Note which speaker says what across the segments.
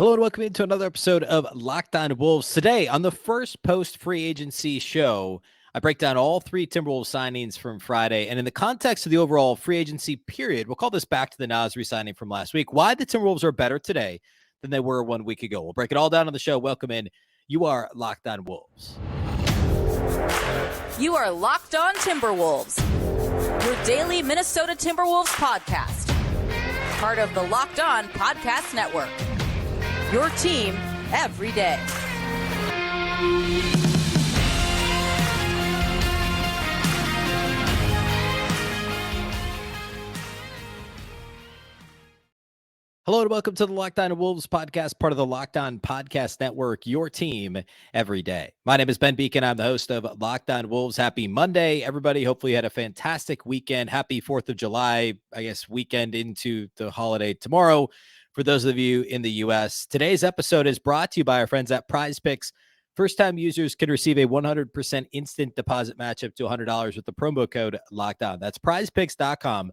Speaker 1: Hello and welcome into another episode of Locked On Wolves. Today, on the first post-free agency show, I break down all three Timberwolves signings from Friday. And in the context of the overall free agency period, we'll call this back to the Nas re-signing from last week, why the Timberwolves are better today than they were 1 week ago. We'll break it all down on the show. Welcome in. You are Locked On Wolves.
Speaker 2: You are Locked On Timberwolves, your daily Minnesota Timberwolves podcast. Part of the Locked On Podcast Network. Your team every day.
Speaker 1: Hello and welcome to the Locked On Wolves podcast, part of the Locked On Podcast Network, your team every day. My name is Ben Beecken. I'm the host of Locked On Wolves. Happy Monday, everybody. Hopefully you had a fantastic weekend. Happy 4th of July, I guess, weekend into the holiday tomorrow. For those of you in the U.S., today's episode is brought to you by our friends at PrizePicks. First-time users can receive a 100% instant deposit match up to $100 with the promo code LOCKEDON. That's prizepicks.com,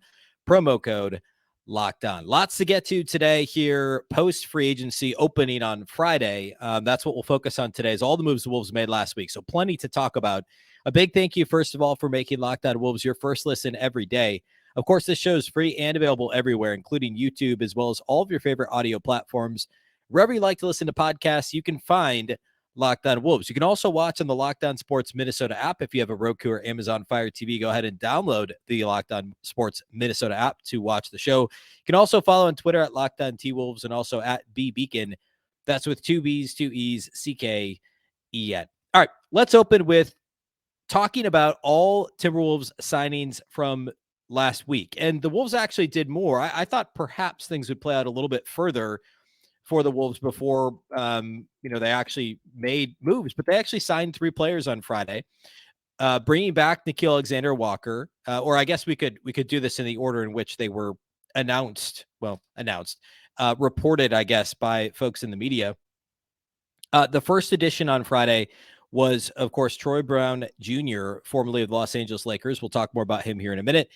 Speaker 1: promo code LOCKEDON. Lots to get to today here, post-free agency opening on Friday. That's what we'll focus on today is all the moves the Wolves made last week, so plenty to talk about. A big thank you, first of all, for making Locked On Wolves your first listen every day. Of course, this show is free and available everywhere, including YouTube, as well as all of your favorite audio platforms. Wherever you like to listen to podcasts, you can find Locked On Wolves. You can also watch on the Locked On Sports Minnesota app. If you have a Roku or Amazon Fire TV, go ahead and download the Locked On Sports Minnesota app to watch the show. You can also follow on Twitter at Locked On T-Wolves and also at Beecken. That's with 2 B's, 2 E's, C-K-E-N. All right, let's open with talking about all Timberwolves signings from last week. And the Wolves actually did more. I thought perhaps things would play out a little bit further for the Wolves before, they actually made moves, but they actually signed 3 players on Friday, bringing back Nickeil Alexander-Walker, or I guess we could do this in the order in which they were reported, I guess, by folks in the media. The first edition on Friday was, of course, Troy Brown Jr., formerly of the Los Angeles Lakers. We'll talk more about him here in a minute.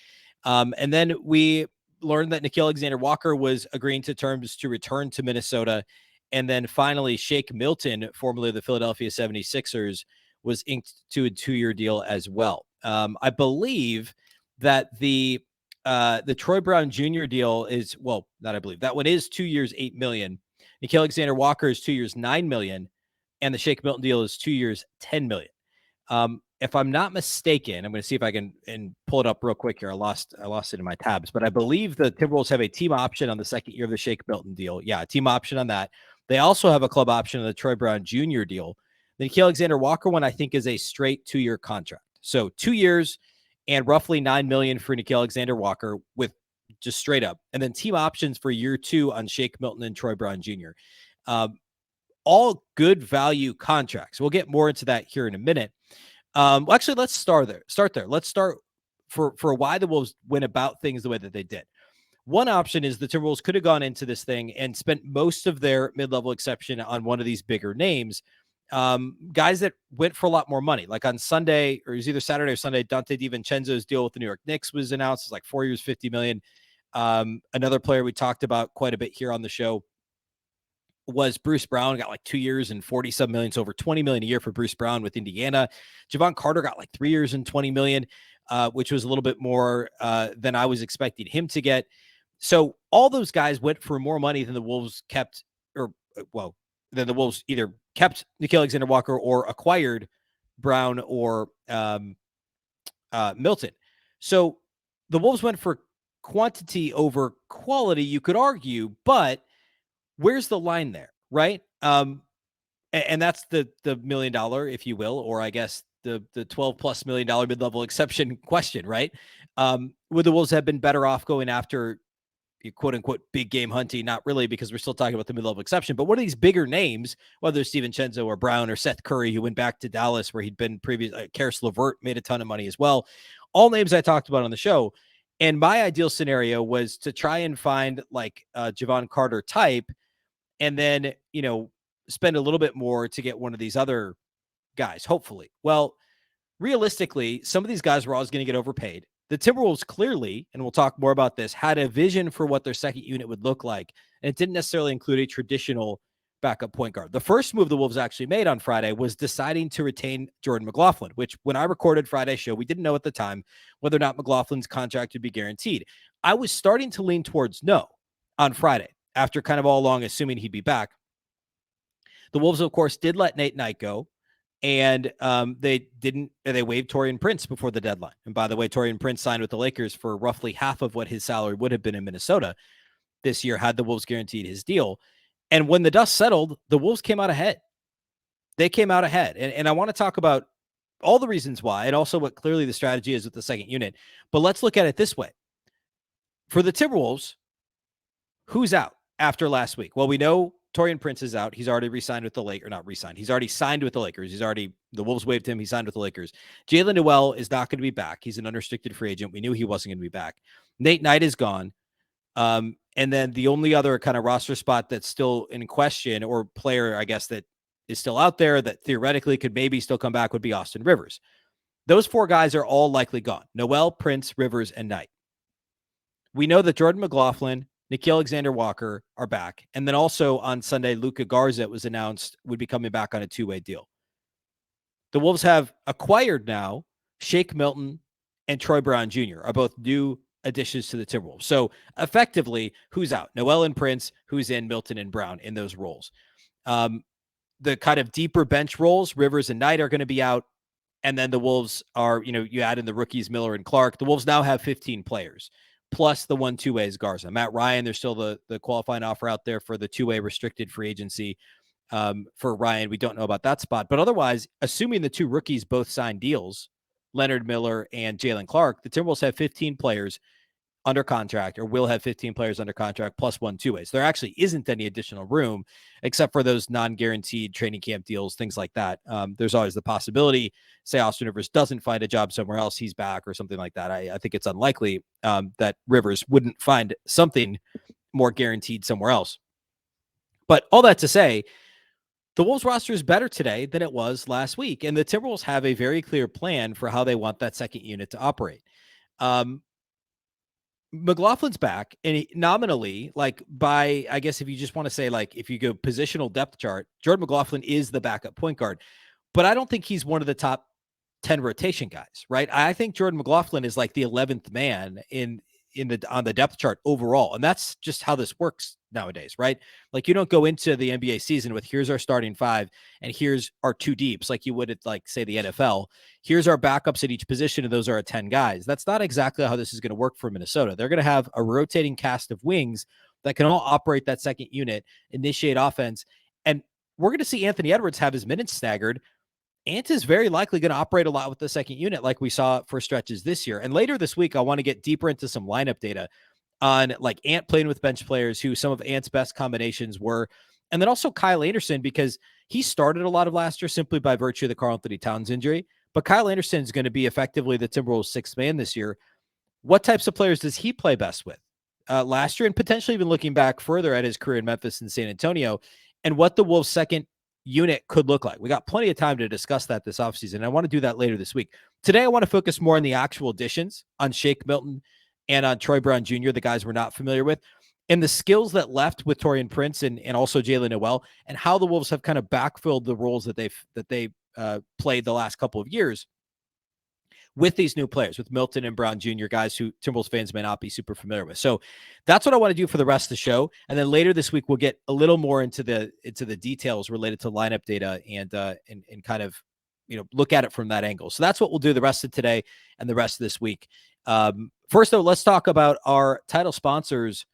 Speaker 1: And then we learned that Nickeil Alexander-Walker was agreeing to terms to return to Minnesota. And then finally, Shake Milton, formerly of the Philadelphia 76ers, was inked to a 2-year deal as well. I believe that the Troy Brown Jr. deal is, that one is 2 years, $8 million. Nickeil Alexander-Walker is 2 years, $9 million. And the Shake Milton deal is 2 years, $10 million. If I'm not mistaken, I'm going to see if I can pull it up real quick here. I lost it in my tabs, but I believe the Timberwolves have a team option on the second year of the Shake Milton deal. Yeah, a team option on that. They also have a club option on the Troy Brown Jr. deal. The Nickeil Alexander-Walker one, I think, is a straight 2-year contract. So 2 years and roughly $9 million for Nickeil Alexander-Walker with just straight up. And then team options for year 2 on Shake Milton and Troy Brown Jr. All good value contracts. We'll get more into that here in a minute. Actually, let's start there. Let's start for why the Wolves went about things the way that they did. One option is the Timberwolves could have gone into this thing and spent most of their mid-level exception on one of these bigger names, guys that went for a lot more money. Like on Sunday, or it was either Saturday or Sunday, Dante DiVincenzo's deal with the New York Knicks was announced. It's like 4 years, $50 million. Another player we talked about quite a bit here on the show was Bruce Brown, got like 2 years and 40-some million, so over $20 million a year for Bruce Brown with Indiana. Javon Carter got like 3 years and $20 million, which was a little bit more than I was expecting him to get. So all those guys went for more money than the Wolves kept, than the Wolves either kept Nickeil Alexander-Walker or acquired Brown or Milton. So the Wolves went for quantity over quality, you could argue, but where's the line there, right? And that's the $1 million, if you will, or I guess the $12+ million mid-level exception question, right? Would the Wolves have been better off going after quote unquote big game hunting? Not really, because we're still talking about the mid-level exception, but one of these bigger names, whether it's DiVincenzo or Brown or Seth Curry, who went back to Dallas where he'd been previous, Karis LeVert made a ton of money as well. All names I talked about on the show. And my ideal scenario was to try and find like Javon Carter type, and then, spend a little bit more to get one of these other guys, hopefully. Well, realistically, some of these guys were always going to get overpaid. The Timberwolves clearly, and we'll talk more about this, had a vision for what their second unit would look like. And it didn't necessarily include a traditional backup point guard. The first move the Wolves actually made on Friday was deciding to retain Jordan McLaughlin, which when I recorded Friday's show, we didn't know at the time whether or not McLaughlin's contract would be guaranteed. I was starting to lean towards no on Friday after kind of all along assuming he'd be back. The Wolves, of course, did let Nate Knight go, and they waived Taurean Prince before the deadline. And by the way, Taurean Prince signed with the Lakers for roughly half of what his salary would have been in Minnesota this year had the Wolves guaranteed his deal. And when the dust settled, the Wolves came out ahead. They came out ahead. And I want to talk about all the reasons why and also what clearly the strategy is with the second unit. But let's look at it this way. For the Timberwolves, who's out after last week? Well, we know Taurean Prince is out. He's already re-signed with the Lakers, or not re-signed. He's already signed with the Lakers. The Wolves waived him. He signed with the Lakers. Jalen Noel is not going to be back. He's an unrestricted free agent. We knew he wasn't going to be back. Nate Knight is gone. And then the only other kind of roster spot that's still in question, or player, I guess, that is still out there that theoretically could maybe still come back would be Austin Rivers. Those four guys are all likely gone. Noel, Prince, Rivers, and Knight. We know that Jordan McLaughlin, Nickeil Alexander-Walker are back. And then also on Sunday, Luka Garza was announced would be coming back on a two-way deal. The Wolves have acquired now Shake Milton and Troy Brown Jr. are both new additions to the Timberwolves. So effectively, who's out? Nowell and Prince, who's in Milton and Brown in those roles. The kind of deeper bench roles, Rivers and Knight are going to be out. And then the Wolves are, you add in the rookies, Miller and Clark. The Wolves now have 15 players, plus the 1-2 ways Garza. Matt Ryan, there's still the qualifying offer out there for the 2-way restricted free agency for Ryan. We don't know about that spot. But otherwise, assuming the two rookies both sign deals, Leonard Miller and Jaylen Clark, the Timberwolves have 15 players under contract, or will have 15 players under contract plus 1-2 ways. There actually isn't any additional room except for those non-guaranteed training camp deals, things like that. There's always the possibility, say Austin Rivers doesn't find a job somewhere else, he's back or something like that. I think it's unlikely that Rivers wouldn't find something more guaranteed somewhere else. But all that to say, the Wolves roster is better today than it was last week. And the Timberwolves have a very clear plan for how they want that second unit to operate. McLaughlin's back, and nominally, like by, I guess if you just want to say, like, if you go positional depth chart, Jordan McLaughlin is the backup point guard, but I don't think he's one of the top 10 rotation guys, right? I think Jordan McLaughlin is like the 11th man on the depth chart overall. And that's just how this works nowadays, right? Like, you don't go into the NBA season with, here's our starting five and here's our two deeps, like you would at, like, say, the NFL. Here's our backups at each position, and those are our 10 guys. That's not exactly how this is going to work for Minnesota. They're going to have a rotating cast of wings that can all operate that second unit, initiate offense. And we're going to see Anthony Edwards have his minutes staggered. Ant is very likely going to operate a lot with the second unit like we saw for stretches this year. And later this week, I want to get deeper into some lineup data on, like, Ant playing with bench players, who some of Ant's best combinations were. And then also Kyle Anderson, because he started a lot of last year simply by virtue of the Karl-Anthony Towns injury. But Kyle Anderson is going to be effectively the Timberwolves' sixth man this year. What types of players does he play best with last year, and potentially even looking back further at his career in Memphis and San Antonio, and what the Wolves' second unit could look like? We got plenty of time to discuss that this offseason. I want to do that later this week. Today, I want to focus more on the actual additions, on Shake Milton and on Troy Brown Jr., the guys we're not familiar with, and the skills that left with Taurean Prince and also Jalen Noel, and how the Wolves have kind of backfilled the roles that they played the last couple of years with these new players, with Milton and Brown Jr., guys who Timberwolves fans may not be super familiar with. So that's what I want to do for the rest of the show. And then later this week, we'll get a little more into the details related to lineup data and kind of, look at it from that angle. So that's what we'll do the rest of today and the rest of this week. First, though, let's talk about our title sponsors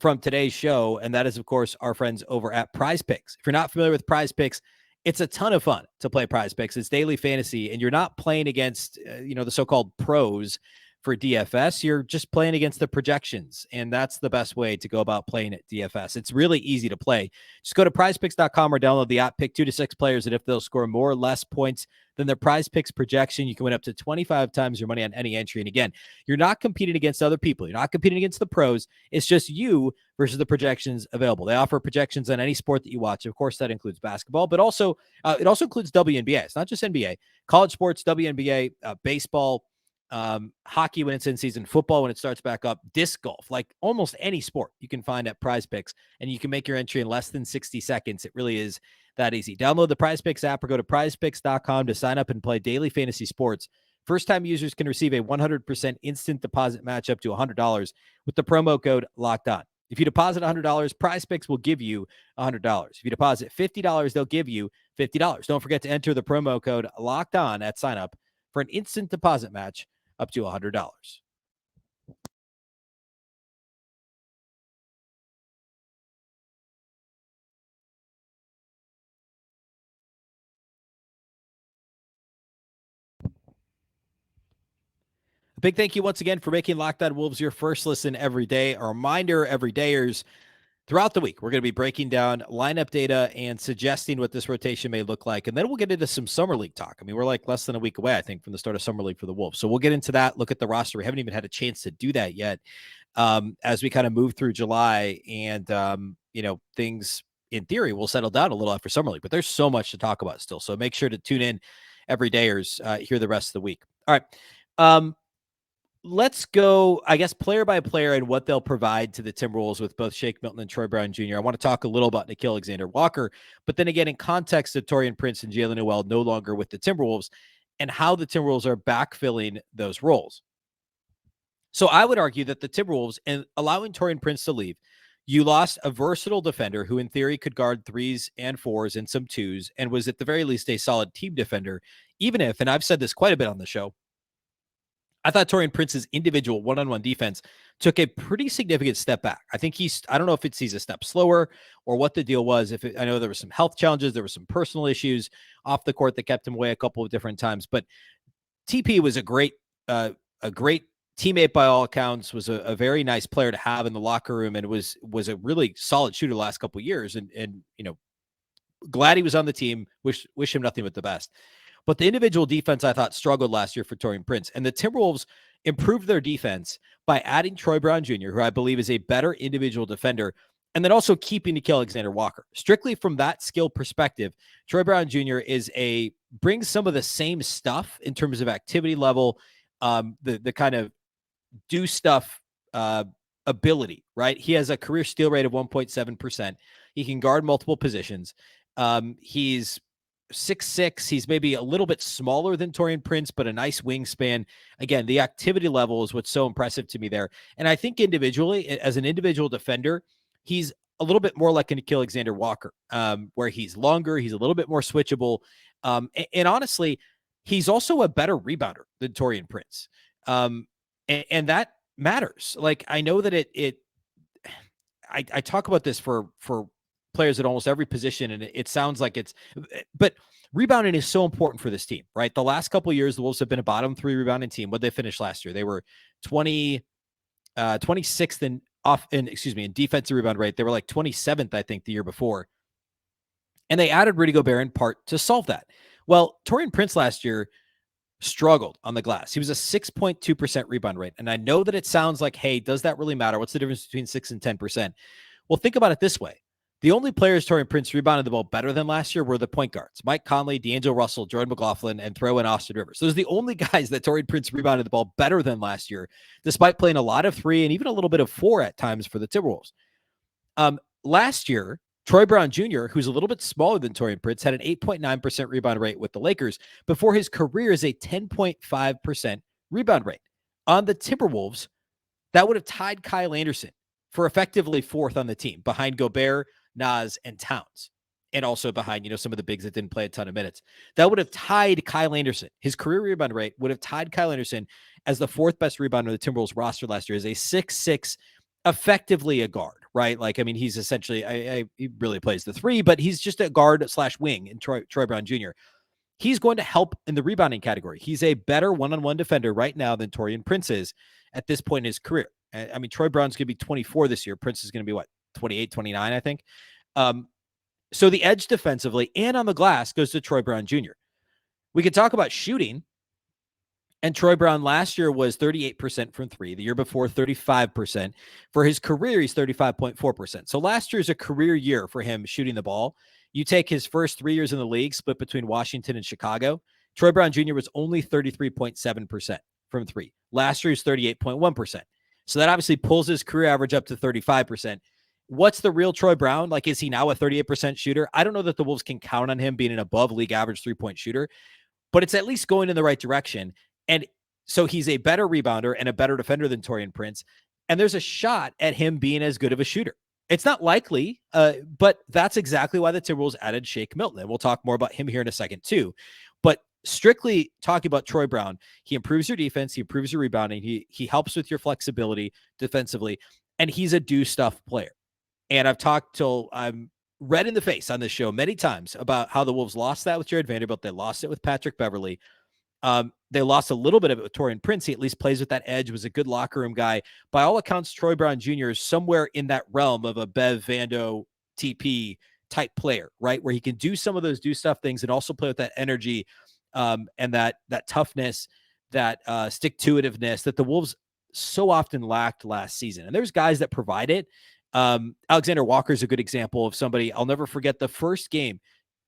Speaker 1: from today's show. And that is, of course, our friends over at PrizePicks. If you're not familiar with PrizePicks, it's a ton of fun to play PrizePicks. It's daily fantasy, and you're not playing against, the so-called pros for DFS. You're just playing against the projections, and that's the best way to go about playing at DFS. It's really easy to play. Just go to prizepicks.com or download the app, pick 2 to 6 players, and if they'll score more or less points than their PrizePicks projection, you can win up to 25 times your money on any entry. And again, you're not competing against other people. You're not competing against the pros. It's just you versus the projections available. They offer projections on any sport that you watch. Of course, that includes basketball, but also it also includes WNBA. It's not just NBA, college sports, WNBA, baseball, hockey when it's in season, football when it starts back up, disc golf, like almost any sport you can find at PrizePicks, and you can make your entry in less than 60 seconds. It really is that easy. Download the PrizePicks app or go to prizepicks.com to sign up and play daily fantasy sports. First-time users can receive a 100% instant deposit match up to $100 with the promo code LOCKEDON. If you deposit $100, PrizePicks will give you $100. If you deposit $50, they'll give you $50. Don't forget to enter the promo code LOCKEDON at sign up for an instant deposit match up to $100. A big thank you once again for making Locked On Wolves your first listen every day. A reminder, everydayers, throughout the week, we're going to be breaking down lineup data and suggesting what this rotation may look like. And then we'll get into some Summer League talk. I mean, we're like less than a week away, I think, from the start of Summer League for the Wolves. So we'll get into that, look at the roster. We haven't even had a chance to do that yet as we kind of move through July. And, things in theory will settle down a little after Summer League. But there's so much to talk about still. So make sure to tune in everydayers here the rest of the week. All right. Let's go, I guess, player by player and what they'll provide to the Timberwolves with both Shake Milton and Troy Brown Jr. I want to talk a little about Nickeil Alexander-Walker, but then again, in context of Taurean Prince and Jalen Noel no longer with the Timberwolves and how the Timberwolves are backfilling those roles. So I would argue that the Timberwolves, and allowing Taurean Prince to leave, you lost a versatile defender who in theory could guard 3s and 4s and some 2s and was at the very least a solid team defender, even if, and I've said this quite a bit on the show, I thought Taurean Prince's individual one-on-one defense took a pretty significant step back. I think I don't know if he's a step slower or what the deal was. I know there were some health challenges, there were some personal issues off the court that kept him away a couple of different times, but TP was a great teammate by all accounts, was a very nice player to have in the locker room, and was a really solid shooter the last couple of years. And glad he was on the team. Wish him nothing but the best. But the individual defense, I thought, struggled last year for Taurean Prince. And the Timberwolves improved their defense by adding Troy Brown Jr., who I believe is a better individual defender, and then also keeping Nickeil Alexander-Walker. Strictly from that skill perspective, Troy Brown Jr. brings some of the same stuff in terms of activity level, the kind of do stuff ability, right? He has a career steal rate of 1.7%. He can guard multiple positions. He's 6'6". He's maybe a little bit smaller than Taurean Prince, but a nice wingspan. Again, the activity level is what's so impressive to me there. And I think individually, as an individual defender, he's a little bit more like a Nickeil Alexander-Walker, where he's longer, he's a little bit more switchable. And honestly, he's also a better rebounder than Taurean Prince. And that matters. Like, I know that I talk about this for players at almost every position, and it sounds like but rebounding is so important for this team, right? The last couple of years, the Wolves have been a bottom 3 rebounding team. What they finished last year? They were 26th in defensive rebound rate. They were like 27th, I think, the year before. And they added Rudy Gobert in part to solve that. Well, Taurean Prince last year struggled on the glass. He was a 6.2% rebound rate. And I know that it sounds like, hey, does that really matter? What's the difference between 6 and 10%? Well, think about it this way. The only players Taurean Prince rebounded the ball better than last year were the point guards: Mike Conley, D'Angelo Russell, Jordan McLaughlin, and throw in Austin Rivers. Those are the only guys that Taurean Prince rebounded the ball better than last year, despite playing a lot of 3 and even a little bit of 4 at times for the Timberwolves. Last year, Troy Brown Jr., who's a little bit smaller than Taurean Prince, had an 8.9% rebound rate with the Lakers before his career is a 10.5% rebound rate. On the Timberwolves, that would have tied Kyle Anderson for effectively 4th on the team, behind Gobert, Nas, and Towns, and also behind, some of the bigs that didn't play a ton of minutes. That would have tied Kyle Anderson. His career rebound rate would have tied Kyle Anderson as the 4th best rebounder of the Timberwolves roster last year, as a 6'6", effectively a guard, right? Like, I mean, he's essentially, he really plays the 3, but he's just a guard/wing in Troy Brown Jr. He's going to help in the rebounding category. He's a better one-on-one defender right now than Taurean Prince is at this point in his career. I mean, Troy Brown's going to be 24 this year. Prince is going to be 28, 29, I think. So the edge defensively and on the glass goes to Troy Brown Jr. We could talk about shooting. And Troy Brown last year was 38% from 3. The year before, 35%. For his career, he's 35.4%. So last year is a career year for him shooting the ball. You take his first 3 years in the league, split between Washington and Chicago, Troy Brown Jr. was only 33.7%. from three. Last year, he was 38.1%. So that obviously pulls his career average up to 35%. What's the real Troy Brown? Like, is he now a 38% shooter? I don't know that the Wolves can count on him being an above league average 3-point shooter, but it's at least going in the right direction. And so he's a better rebounder and a better defender than Taurean Prince. And there's a shot at him being as good of a shooter. It's not likely, but that's exactly why the Timberwolves added Shake Milton. And we'll talk more about him here in a second too. But strictly talking about Troy Brown, he improves your defense, he improves your rebounding, he helps with your flexibility defensively, and he's a do stuff player. And I've talked till I'm red in the face on this show many times about how the Wolves lost that with Jared Vanderbilt. They lost it with Patrick Beverley. They lost a little bit of it with Taurean Prince. He at least plays with that edge, was a good locker room guy. By all accounts, Troy Brown Jr. is somewhere in that realm of a Bev Vando TP type player, right? Where he can do some of those do stuff things and also play with that energy and that toughness, that stick-to-itiveness that the Wolves so often lacked last season. And there's guys that provide it. Alexander-Walker is a good example of somebody. I'll never forget the first game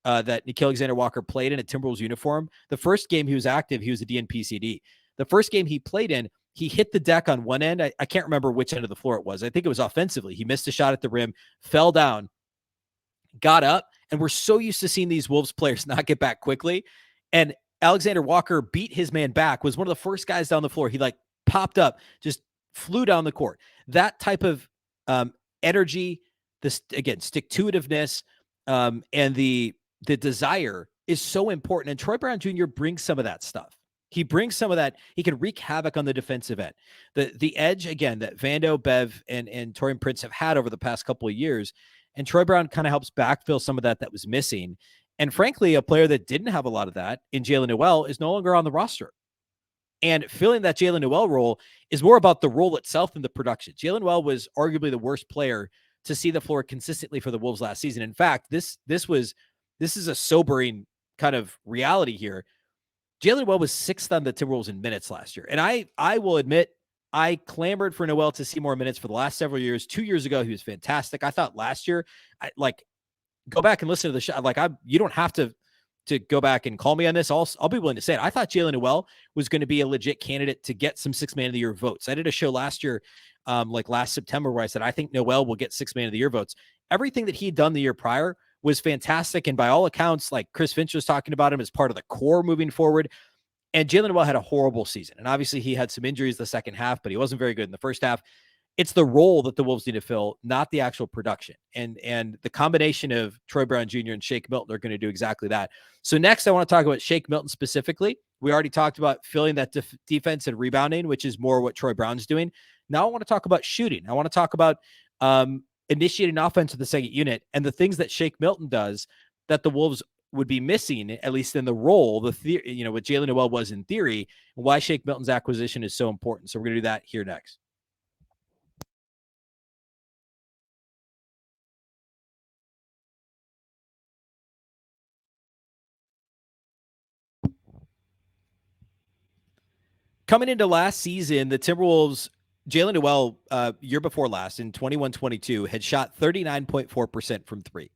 Speaker 1: that Nickeil Alexander-Walker played in a Timberwolves uniform. The first game he was active, he was a DNP-CD. The first game he played in, he hit the deck on one end. I can't remember which end of the floor it was. I think it was offensively. He missed a shot at the rim, fell down, got up, and we're so used to seeing these Wolves players not get back quickly. And Alexander-Walker beat his man back, was one of the first guys down the floor. He like popped up, just flew down the court. That type of energy, this again, stick-to-itiveness, and the desire is so important. And Troy Brown Jr. brings some of that stuff. He brings some of that. He can wreak havoc on the defensive end. The edge, again, that Vando, Bev, and Taurean Prince have had over the past couple of years. And Troy Brown kind of helps backfill some of that was missing. And frankly, a player that didn't have a lot of that in Jalen Noel is no longer on the roster. And filling that Jalen Noel role is more about the role itself than the production. Jalen Noel was arguably the worst player to see the floor consistently for the Wolves last season. In fact, this is a sobering kind of reality here. Jalen Noel was 6th on the Timberwolves in minutes last year. And I will admit, I clamored for Noel to see more minutes for the last several years. 2 years ago, he was fantastic. I thought last year, go back and listen to the shot. You don't have to go back and call me on this. I'll be willing to say it. I thought Jalen Noel was going to be a legit candidate to get some 6 Man of the Year votes. I did a show last year, last September, where I said, I think Noel will get 6 Man of the Year votes. Everything that he'd done the year prior was fantastic. And by all accounts, like Chris Finch was talking about him as part of the core moving forward. And Jalen Noel had a horrible season. And obviously he had some injuries the second half, but he wasn't very good in the first half. It's the role that the Wolves need to fill, not the actual production. And the combination of Troy Brown Jr. and Shake Milton are going to do exactly that. So next, I want to talk about Shake Milton specifically. We already talked about filling that defense and rebounding, which is more what Troy Brown's doing. Now I want to talk about shooting. I want to talk about initiating offense with the second unit and the things that Shake Milton does that the Wolves would be missing, at least in the role, what Jalen Noel was in theory, and why Shake Milton's acquisition is so important. So we're going to do that here next. Coming into last season, the Timberwolves, Jalen Noel, year before last, in 21-22, had shot 39.4% from three.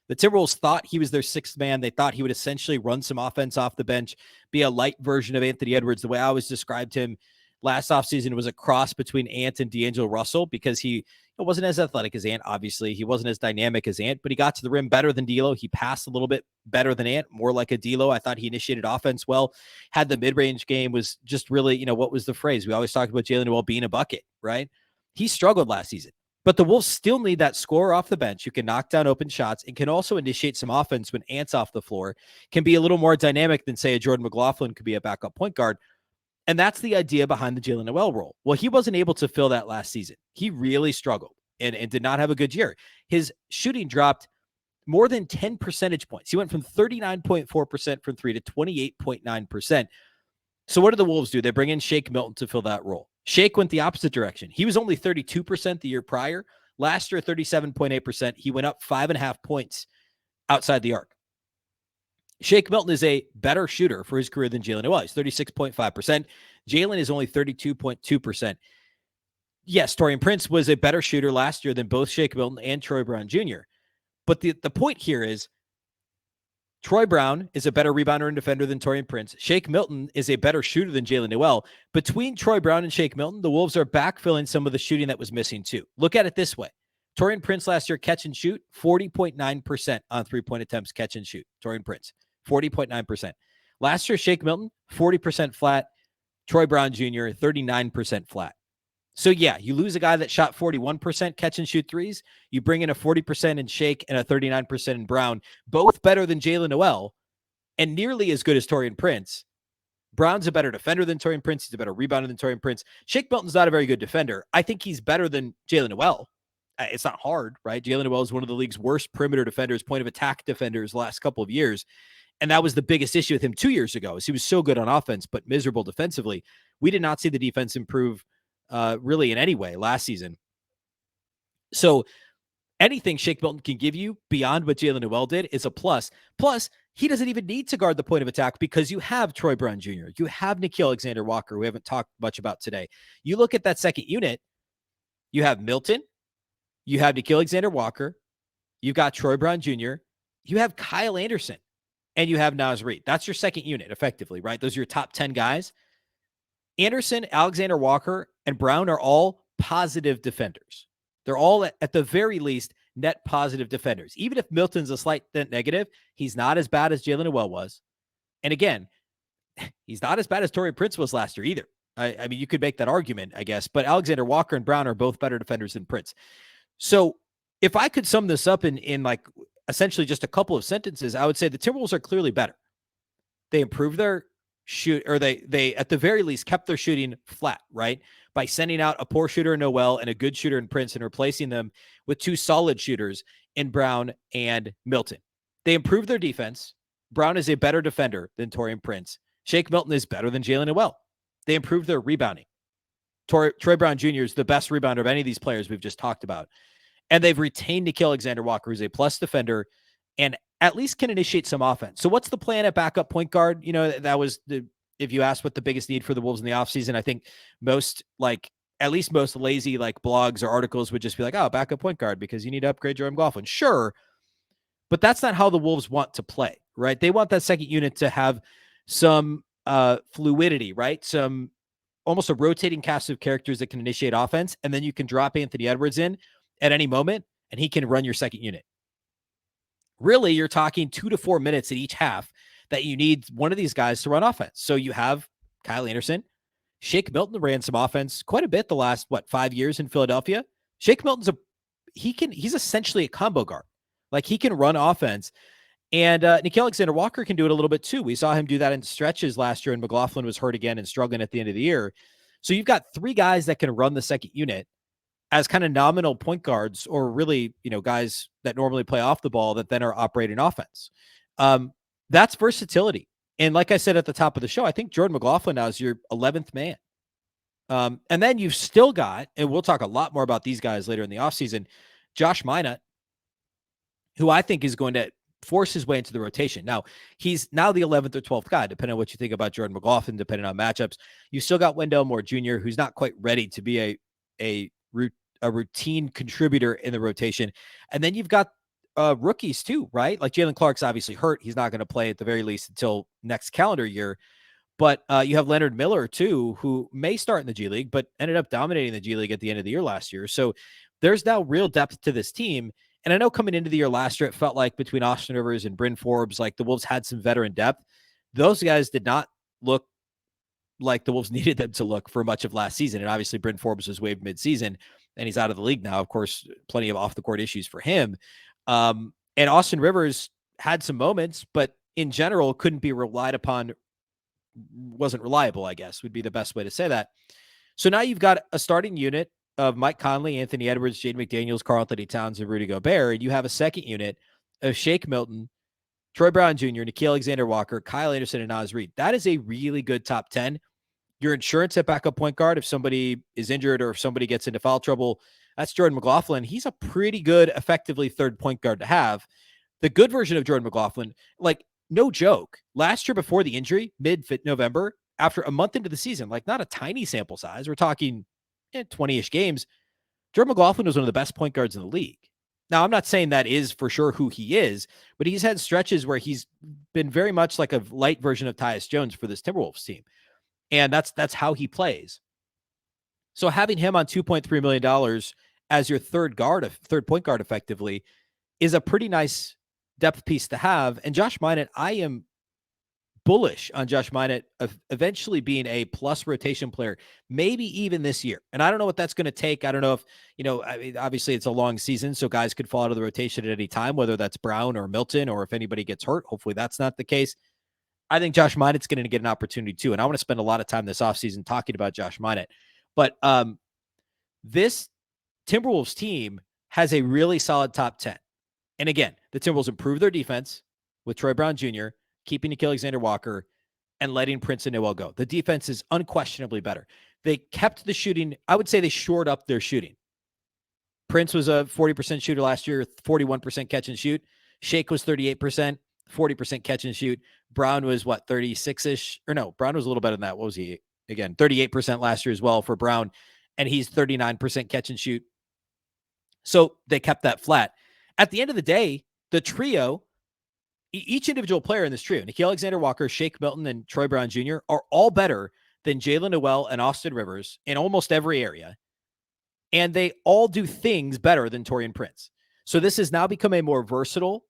Speaker 1: The Timberwolves thought he was their 6th man. They thought he would essentially run some offense off the bench, be a light version of Anthony Edwards. The way I always described him last offseason was a cross between Ant and D'Angelo Russell, because he wasn't as athletic as Ant, obviously. He wasn't as dynamic as Ant, but he got to the rim better than D'Lo. He passed a little bit better than Ant, more like a D'Lo. I thought he initiated offense well, had the mid-range game, was just really, what was the phrase? We always talked about Jalen Noel being a bucket, right? He struggled last season. But the Wolves still need that scorer off the bench who can knock down open shots and can also initiate some offense when Ant's off the floor, can be a little more dynamic than, say, a Jordan McLaughlin could be a backup point guard. And that's the idea behind the Jalen Noel role. Well, he wasn't able to fill that last season. He really struggled and did not have a good year. His shooting dropped more than 10 percentage points. He went from 39.4% from three to 28.9%. So what do the Wolves do? They bring in Shake Milton to fill that role. Shake went the opposite direction. He was only 32% the year prior. Last year, 37.8%. He went up 5.5 points outside the arc. Shake Milton is a better shooter for his career than Jalen Noel. He's 36.5%. Jaylen is only 32.2%. Yes, Taurean Prince was a better shooter last year than both Shake Milton and Troy Brown Jr. But the point here is Troy Brown is a better rebounder and defender than Taurean Prince. Shake Milton is a better shooter than Jalen Noel. Between Troy Brown and Shake Milton, the Wolves are backfilling some of the shooting that was missing too. Look at it this way. Taurean Prince last year, catch and shoot, 40.9% on three-point attempts, catch and shoot. Taurean Prince, 40.9%. Last year, Shake Milton, 40% flat. Troy Brown Jr., 39% flat. So yeah, you lose a guy that shot 41% catch and shoot threes. You bring in a 40% in Shake and a 39% in Brown, both better than Jalen Noel and nearly as good as Taurean Prince. Brown's a better defender than Taurean Prince. He's a better rebounder than Taurean Prince. Shake Milton's not a very good defender. I think he's better than Jalen Noel. It's not hard, right? Jalen Noel is one of the league's worst perimeter defenders, point of attack defenders the last couple of years. And that was the biggest issue with him 2 years ago, is he was so good on offense, but miserable defensively. We did not see the defense improve really in any way last season. So anything Shake Milton can give you beyond what Jalen Noel did is a plus. Plus, he doesn't even need to guard the point of attack because you have Troy Brown Jr., you have Nickeil Alexander-Walker, who we haven't talked much about today. You look at that second unit, you have Milton, you have Nickeil Alexander-Walker, you've got Troy Brown Jr., you have Kyle Anderson, and you have Naz Reid. That's your second unit, effectively, right? Those are your top 10 guys. Anderson, Alexander-Walker, and Brown are all positive defenders. They're all, at the very least, net positive defenders. Even if Milton's a slight net negative, he's not as bad as Jalen Noel was. And again, he's not as bad as Taurean Prince was last year either. I mean, you could make that argument, I guess. But Alexander-Walker and Brown are both better defenders than Prince. So if I could sum this up in like essentially just a couple of sentences, I would say the Timberwolves are clearly better. They improved their shoot, or they at the very least kept their shooting flat, right? By sending out a poor shooter in Nowell and a good shooter in Prince and replacing them with two solid shooters in Brown and Milton. They improved their defense. Brown is a better defender than Taurean Prince. Shake Milton is better than Jalen Noel. They improved their rebounding. Troy Brown Jr. is the best rebounder of any of these players we've just talked about. And they've retained Nickeil Alexander-Walker, who's a plus defender and at least can initiate some offense. So what's the plan at backup point guard? You know, that was if you asked what the biggest need for the Wolves in the offseason, I think at least most lazy blogs or articles would just be like, oh, backup point guard because you need to upgrade Jordan McLaughlin. Sure. But that's not how the Wolves want to play, right? They want that second unit to have some fluidity, right? Some almost a rotating cast of characters that can initiate offense. And then you can drop Anthony Edwards in at any moment and he can run your second unit. Really, you're talking 2 to 4 minutes in each half that you need one of these guys to run offense. So you have Kyle Anderson. Shake Milton ran some offense quite a bit the last, 5 years in Philadelphia. Shake Milton's he's essentially a combo guard. Like he can run offense. And Nickeil Alexander-Walker can do it a little bit too. We saw him do that in stretches last year, and McLaughlin was hurt again and struggling at the end of the year. So you've got 3 guys that can run the second unit as kind of nominal point guards, or really, guys that normally play off the ball that then are operating offense. That's versatility. And like I said at the top of the show, I think Jordan McLaughlin now is your 11th man. And then you've still got, and we'll talk a lot more about these guys later in the offseason, Josh Minott, who I think is going to force his way into the rotation. Now, he's now the 11th or 12th guy, depending on what you think about Jordan McLaughlin, depending on matchups. You still got Wendell Moore Jr., who's not quite ready to be a routine contributor in the rotation. And then you've got rookies too, right? Like Jalen Clark's obviously hurt. He's not going to play at the very least until next calendar year. But you have Leonard Miller too, who may start in the G League, but ended up dominating the G League at the end of the year last year. So there's now real depth to this team. And I know coming into the year last year, it felt like between Austin Rivers and Bryn Forbes, like the Wolves had some veteran depth. Those guys did not look like the Wolves needed them to look for much of last season. And obviously Bryn Forbes was waived mid-season and he's out of the league now. Of course, plenty of off-the-court issues for him. And Austin Rivers had some moments, but in general couldn't be relied upon. Wasn't reliable, I guess, would be the best way to say that. So now you've got a starting unit of Mike Conley, Anthony Edwards, Jaden McDaniels, Karl-Anthony Towns, and Rudy Gobert. And you have a second unit of Shake Milton, Troy Brown Jr., Nickeil Alexander-Walker, Kyle Anderson, and Naz Reid. That is a really good top 10. Your insurance at backup point guard, if somebody is injured or if somebody gets into foul trouble, that's Jordan McLaughlin. He's a pretty good, effectively third point guard to have. The good version of Jordan McLaughlin, no joke, last year before the injury, mid-November, after a month into the season, not a tiny sample size, we're talking 20-ish games, Jordan McLaughlin was one of the best point guards in the league. Now, I'm not saying that is for sure who he is, but he's had stretches where he's been very much like a light version of Tyus Jones for this Timberwolves team. And that's how he plays. So having him on $2.3 million as your third point guard effectively is a pretty nice depth piece to have. And Josh Minott, I am bullish on Josh Minott of eventually being a plus rotation player, maybe even this year. And I don't know what that's going to take. I don't know if, I mean, obviously it's a long season, so guys could fall out of the rotation at any time, whether that's Brown or Milton, or if anybody gets hurt. Hopefully that's not the case. I think Josh Minott's going to get an opportunity too. And I want to spend a lot of time this offseason talking about Josh Minott. But this Timberwolves team has a really solid top 10. And again, the Timberwolves improved their defense with Troy Brown Jr., keeping Nickeil Alexander-Walker, and letting Prince and Nowell go. The defense is unquestionably better. They kept the shooting. I would say they shored up their shooting. Prince was a 40% shooter last year, 41% catch and shoot. Shake was 38%, 40% catch and shoot. Brown was 36-ish? Or no, Brown was a little better than that. What was he? Again, 38% last year as well for Brown, and he's 39% catch and shoot. So they kept that flat. At the end of the day, the trio, each individual player in this trio, Nickeil Alexander-Walker, Shake Milton, and Troy Brown Jr., are all better than Jalen Noel and Austin Rivers in almost every area. And they all do things better than Taurean Prince. So this has now become a more versatile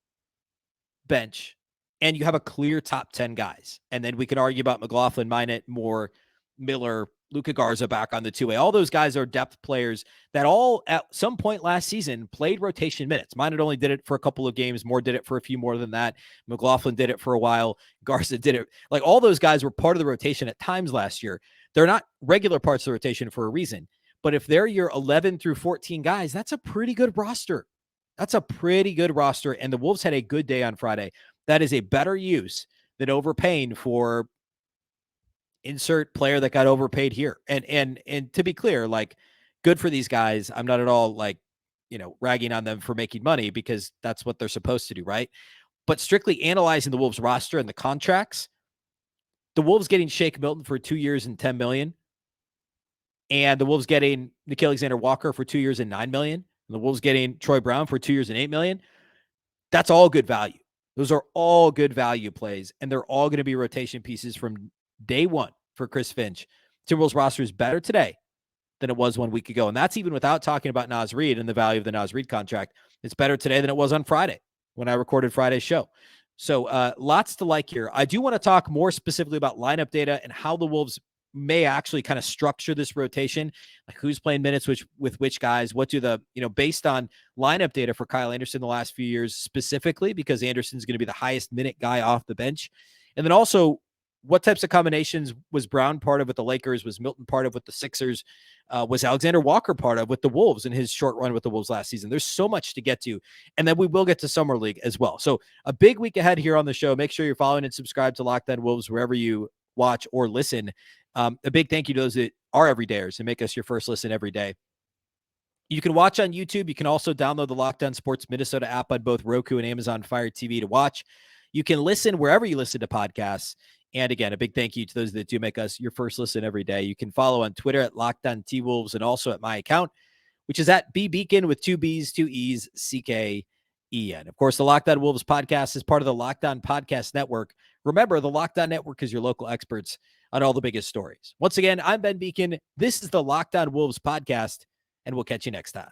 Speaker 1: bench, and you have a clear top 10 guys. And then we can argue about McLaughlin, Minott, Moore, Miller, Luka Garza back on the 2A. All those guys are depth players that all at some point last season played rotation minutes. Minott only did it for a couple of games. Moore did it for a few more than that. McLaughlin did it for a while. Garza did it. Like, all those guys were part of the rotation at times last year. They're not regular parts of the rotation for a reason. But if they're your 11 through 14 guys, that's a pretty good roster. That's a pretty good roster. And the Wolves had a good day on Friday. That is a better use than overpaying for insert player that got overpaid here. And to be clear, like, good for these guys. I'm not at all ragging on them for making money, because that's what they're supposed to do, right? But strictly analyzing the Wolves roster and the contracts, the Wolves getting Shake Milton for 2 years and $10 million, and the Wolves getting Nickeil Alexander-Walker for 2 years and $9 million, and the Wolves getting Troy Brown for 2 years and $8 million. That's all good value. Those are all good value plays, and they're all going to be rotation pieces from day one for Chris Finch. Timberwolves roster is better today than it was 1 week ago. And that's even without talking about Naz Reid and the value of the Naz Reid contract. It's better today than it was on Friday when I recorded Friday's show. So lots to like here. I do want to talk more specifically about lineup data and how the Wolves may actually kind of structure this rotation, like who's playing minutes with which guys, what do the, based on lineup data for Kyle Anderson the last few years specifically, because Anderson's going to be the highest minute guy off the bench. And then also, what types of combinations was Brown part of with the Lakers? Was Milton part of with the Sixers? Was Alexander-Walker part of with the Wolves in his short run with the Wolves last season? There's so much to get to. And then we will get to Summer League as well. So a big week ahead here on the show. Make sure you're following and subscribe to Locked On Wolves wherever you watch or listen. A big thank you to those that are everydayers and make us your first listen every day. You can watch on YouTube. You can also download the Locked On Sports Minnesota app on both Roku and Amazon Fire TV to watch. You can listen wherever you listen to podcasts. And again, a big thank you to those that do make us your first listen every day. You can follow on Twitter at Locked On T-Wolves, and also at my account, which is at Beecken with 2 B's, 2 E's, CKEN. Of course, the Locked On Wolves podcast is part of the Locked On Podcast Network. Remember, the Locked On Network is your local experts on all the biggest stories. Once again, I'm Ben Beecken. This is the Locked On Wolves podcast, and we'll catch you next time.